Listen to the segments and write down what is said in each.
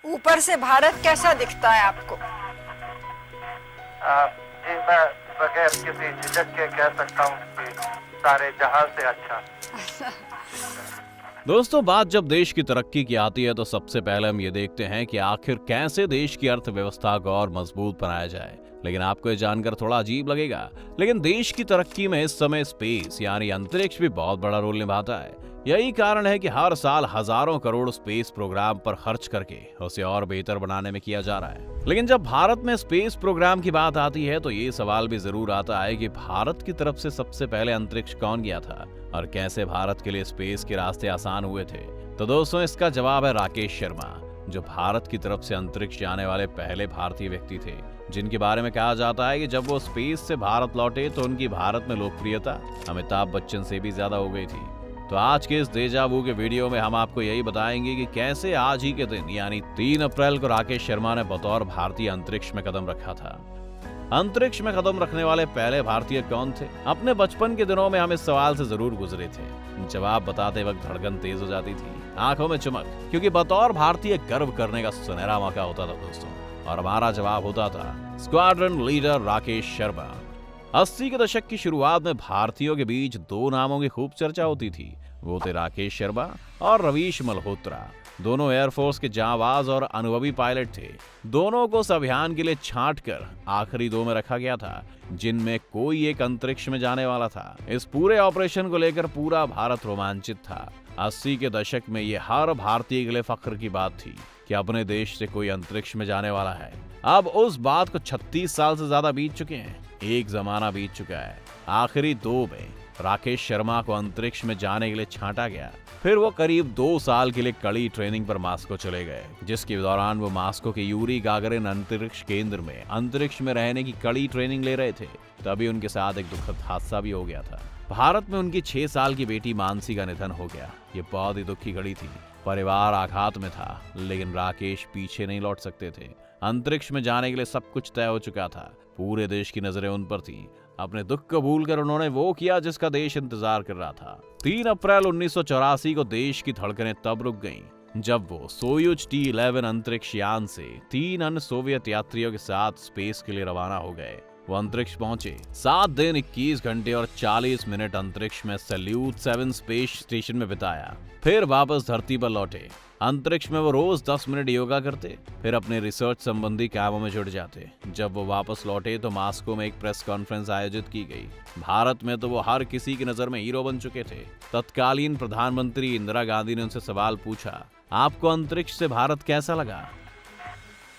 ऊपर से भारत कैसा दिखता है आपको? जी मैं बगैर किसी झिझक के कह सकता हूँ कि सारे जहां से अच्छा। दोस्तों, बात जब देश की तरक्की की आती है तो सबसे पहले हम ये देखते हैं कि आखिर कैसे देश की अर्थव्यवस्था को और मजबूत बनाया जाए। लेकिन आपको ये जानकर थोड़ा अजीब लगेगा, लेकिन देश की तरक्की में इस समय स्पेस यानी अंतरिक्ष भी बहुत बड़ा रोल निभाता है। यही कारण है कि हर साल हजारों करोड़ स्पेस प्रोग्राम पर खर्च करके उसे और बेहतर बनाने में किया जा रहा है। लेकिन जब भारत में स्पेस प्रोग्राम की बात आती है तो ये सवाल भी जरूर आता है कि भारत की तरफ से सबसे पहले अंतरिक्ष कौन गया था और कैसे भारत के लिए स्पेस के रास्ते आसान हुए थे। तो दोस्तों, इसका जवाब है राकेश शर्मा, जो भारत की तरफ से अंतरिक्ष जाने वाले पहले भारतीय व्यक्ति थे, जिनके बारे में कहा जाता है कि जब वो स्पेस से भारत लौटे तो उनकी भारत में लोकप्रियता अमिताभ बच्चन से भी ज्यादा हो गई थी। तो आज के इस देजा वू के वीडियो में हम आपको यही बताएंगे कि कैसे आज ही के दिन यानी 3 अप्रैल को राकेश शर्मा ने बतौर भारतीय अंतरिक्ष में कदम रखा था। अंतरिक्ष में कदम रखने वाले पहले भारतीय कौन थे? अपने बचपन के दिनों में हम इस सवाल से जरूर गुजरे थे। जवाब बताते वक्त धड़कन तेज हो जाती थी, आंखों में चमक, क्योंकि बतौर भारतीय गर्व करने का सुनहरा मौका होता था दोस्तों। और हमारा जवाब होता था स्क्वाड्रन लीडर राकेश शर्मा। 80 के दशक की शुरुआत में भारतीयों के बीच 2 नामों की खूब चर्चा होती थी। वो थे राकेश शर्मा और रवीश मल्होत्रा। दोनों एयरफोर्स के जांबाज और अनुभवी पायलट थे। दोनों को इस अभियान के लिए छांट कर आखिरी 2 में रखा गया था, जिनमें कोई एक अंतरिक्ष में जाने वाला था। इस पूरे ऑपरेशन को लेकर पूरा भारत रोमांचित था। 80 के दशक में ये हर भारतीय के लिए फख्र की बात थी कि अपने देश से कोई अंतरिक्ष में जाने वाला है। अब उस बात को 36 साल से ज्यादा बीत चुके हैं। एक जमाना बीत चुका है। आखिरी 2 में राकेश शर्मा को अंतरिक्ष में जाने के लिए छांटा गया। फिर वो करीब 2 साल के लिए कड़ी ट्रेनिंग पर मास्को चले गए, जिसके दौरान वो मास्को के यूरी गागरिन अंतरिक्ष केंद्र में अंतरिक्ष में रहने की कड़ी ट्रेनिंग ले रहे थे। तभी उनके साथ एक दुखद हादसा भी हो गया था। भारत में उनकी 6 साल की बेटी मानसी का निधन हो गया। ये बहुत ही दुख की घड़ी थी। परिवार आघात में था, लेकिन राकेश पीछे नहीं लौट सकते थे। अंतरिक्ष में जाने के लिए सब कुछ तय हो चुका था। पूरे देश की नजरें उन पर थीं। अपने दुख को भूलकर उन्होंने वो किया जिसका देश इंतजार कर रहा था। 3 अप्रैल 1984 को देश की धड़कनें तब रुक गईं जब वो सोयूज T-11 अंतरिक्ष यान से 3 अन्य सोवियत यात्रियों के साथ स्पेस के लिए रवाना हो गए। वो अंतरिक्ष पहुंचे। 7 दिन 21 घंटे और 40 मिनट अंतरिक्ष में सैल्यूट 7 स्पेस स्टेशन में बिताया। फिर वापस धरती पर लौटे। अंतरिक्ष में वो रोज 10 मिनट योगा करते, फिर अपने रिसर्च संबंधी कामों में जुट जाते। जब वो वापस लौटे तो मास्को में एक प्रेस कॉन्फ्रेंस आयोजित की गई। भारत में तो वो हर किसी की नजर में हीरो बन चुके थे। तत्कालीन प्रधानमंत्री इंदिरा गांधी ने उनसे सवाल पूछा, आपको अंतरिक्ष से भारत कैसा लगा?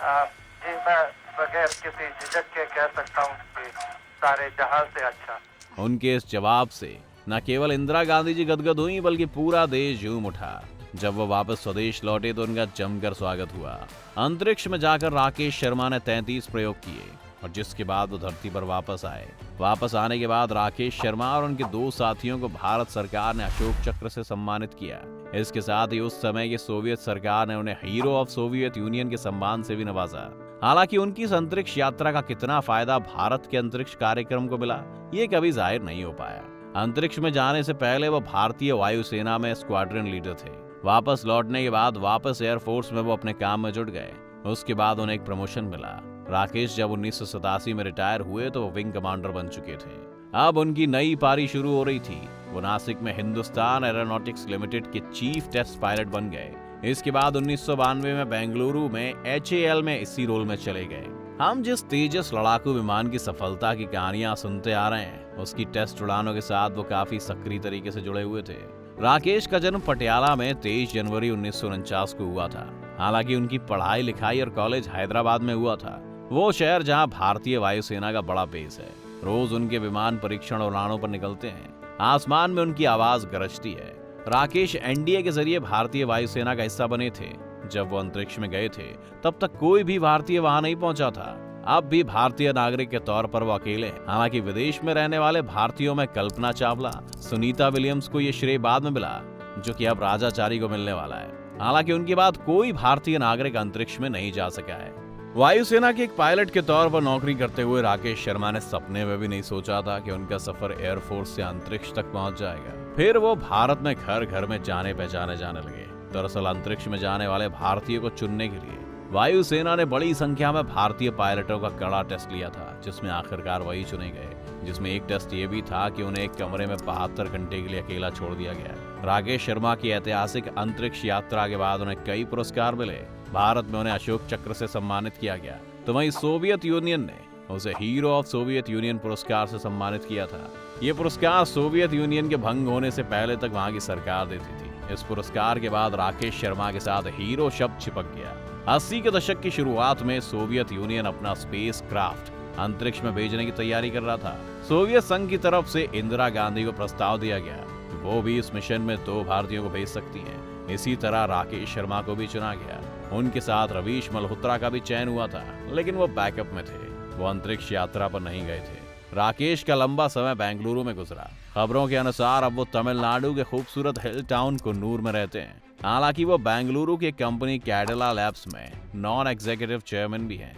जी मैं बगैर किसी झिझक के कह सकता हूँ कि सारे जहां से अच्छा। उनके इस जवाब से न केवल इंदिरा गांधी जी गदगद हुई, बल्कि पूरा देश झूम उठा। जब वो वापस स्वदेश लौटे तो उनका जमकर स्वागत हुआ। अंतरिक्ष में जाकर राकेश शर्मा ने 33 प्रयोग किए और जिसके बाद वो धरती पर वापस आए। वापस आने के बाद राकेश शर्मा और उनके 2 साथियों को भारत सरकार ने अशोक चक्र से सम्मानित किया। इसके साथ ही उस समय की सोवियत सरकार ने उन्हें हीरो ऑफ सोवियत यूनियन के सम्मान से भी नवाजा। हालांकि उनकी इस अंतरिक्ष यात्रा का कितना फायदा भारत के अंतरिक्ष कार्यक्रम को मिला, ये कभी जाहिर नहीं हो पाया। अंतरिक्ष में जाने से पहले वो भारतीय वायुसेना में स्क्वाड्रन लीडर थे। वापस लौटने के बाद वापस एयरफोर्स में वो अपने काम में जुट गए। उसके बाद उन्हें एक प्रमोशन मिला। राकेश जब 1987 में रिटायर हुए तो वो विंग कमांडर बन चुके थे। अब उनकी नई पारी शुरू हो रही थी। वो नासिक में हिंदुस्तान एरोनॉटिक्स लिमिटेड के चीफ टेस्ट पायलट बन गए। इसके बाद 1992 में बेंगलुरु में HAL में इसी रोल में चले गए। हम जिस तेजस लड़ाकू विमान की सफलता की कहानियां सुनते आ रहे हैं, उसकी टेस्ट उड़ानों के साथ वो काफी सक्रिय तरीके से जुड़े हुए थे। राकेश का जन्म पटियाला में 23 जनवरी 1949 को हुआ था। हालांकि उनकी पढ़ाई लिखाई और कॉलेज हैदराबाद में हुआ था, वो शहर जहां भारतीय वायुसेना का बड़ा बेस है। रोज उनके विमान परीक्षण और उड़ानों पर निकलते हैं। आसमान में उनकी आवाज गरजती है। राकेश NDA के जरिए भारतीय वायुसेना का हिस्सा बने थे। जब वो अंतरिक्ष में गए थे तब तक कोई भी भारतीय वहां नहीं पहुंचा था। अब भी भारतीय नागरिक के तौर पर वो अकेले हैं। हालांकि विदेश में रहने वाले भारतीयों में कल्पना चावला, सुनीता विलियम्स को ये श्रेय बाद में मिला, जो कि अब राजाचारी को मिलने वाला है। हालांकि उनके बाद कोई भारतीय नागरिक अंतरिक्ष में नहीं जा सका है। वायुसेना के एक पायलट के तौर पर नौकरी करते हुए राकेश शर्मा ने सपने में भी नहीं सोचा था कि उनका सफर एयरफोर्स से अंतरिक्ष तक पहुंच जाएगा। फिर वो भारत में घर घर में जाने पहचाने जाने लगे। दरअसल अंतरिक्ष में जाने वाले भारतीयों को चुनने के लिए वायुसेना ने बड़ी संख्या में भारतीय पायलटों का कड़ा टेस्ट लिया था, जिसमें आखिरकार वही चुने गए, जिसमें एक टेस्ट ये भी था कि उन्हें एक कमरे में 72 घंटे के लिए अकेला छोड़ दिया गया। राकेश शर्मा की ऐतिहासिक अंतरिक्ष यात्रा के बाद उन्हें कई पुरस्कार मिले। भारत में उन्हें अशोक चक्र से सम्मानित किया गया, तो वहीं सोवियत यूनियन ने उसे हीरो ऑफ सोवियत यूनियन पुरस्कार से सम्मानित किया था। ये पुरस्कार सोवियत यूनियन के भंग होने से पहले तक वहां की सरकार देती थी। इस पुरस्कार के बाद राकेश शर्मा के साथ हीरो शब्द चिपक गया। 80 के दशक की शुरुआत में सोवियत यूनियन अपना स्पेस क्राफ्ट अंतरिक्ष में भेजने की तैयारी कर रहा था। सोवियत संघ की तरफ से इंदिरा गांधी को प्रस्ताव दिया गया, वो भी इस मिशन में 2 भारतीयों को भेज सकती हैं। इसी तरह राकेश शर्मा को भी चुना गया। उनके साथ रवीश मल्होत्रा का भी चयन हुआ था, लेकिन वो बैकअप में थे, वो अंतरिक्ष यात्रा पर नहीं गए थे। राकेश का लंबा समय बेंगलुरु में गुजरा। खबरों के अनुसार अब वो तमिलनाडु के खूबसूरत हिल टाउन कुन्नूर में रहते हैं। हालांकि वो बेंगलुरु की कंपनी कैडिला लैब्स में नॉन एग्जीक्यूटिव चेयरमैन भी हैं।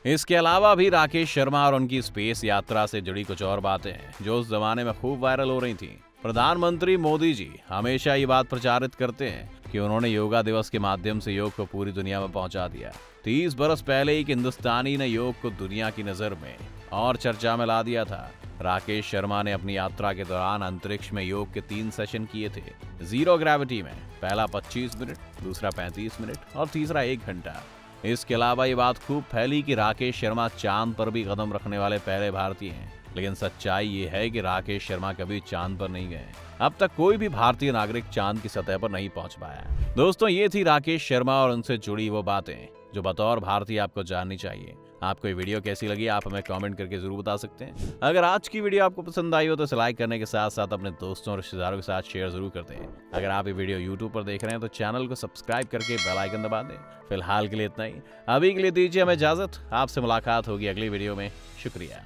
इसके अलावा भी राकेश शर्मा और उनकी स्पेस यात्रा से जुड़ी कुछ और बातें हैं जो उस जमाने में खूब वायरल हो रही थी। प्रधानमंत्री मोदी जी हमेशा ये बात प्रचारित करते हैं कि उन्होंने योगा दिवस के माध्यम से योग को पूरी दुनिया में पहुंचा दिया। 30 बरस पहले एक हिंदुस्तानी ने योग को दुनिया की नजर में और चर्चा में ला दिया था। राकेश शर्मा ने अपनी यात्रा के दौरान अंतरिक्ष में योग के 3 सेशन किए थे। जीरो ग्रेविटी में पहला 25 मिनट, दूसरा 35 मिनट और तीसरा 1 घंटा। इसके अलावा ये बात खूब फैली कि राकेश शर्मा चांद पर भी कदम रखने वाले पहले भारतीय हैं, लेकिन सच्चाई ये है कि राकेश शर्मा कभी चांद पर नहीं गए। अब तक कोई भी भारतीय नागरिक चांद की सतह पर नहीं पहुंच पाया। दोस्तों, ये थी राकेश शर्मा और उनसे जुड़ी वो बातें जो बतौर भारतीय आपको जाननी चाहिए। आपको ये वीडियो कैसी लगी आप हमें कमेंट करके जरूर बता सकते हैं। अगर आज की वीडियो आपको पसंद आई हो तो इसे लाइक करने के साथ साथ अपने दोस्तों और रिश्तेदारों के साथ शेयर जरूर करते हैं। अगर आप ये वीडियो YouTube पर देख रहे हैं तो चैनल को सब्सक्राइब करके बेल आइकन दबा दें। फिलहाल के लिए इतना ही। अभी के लिए दीजिए हमें इजाजत। आपसे मुलाकात होगी अगली वीडियो में। शुक्रिया।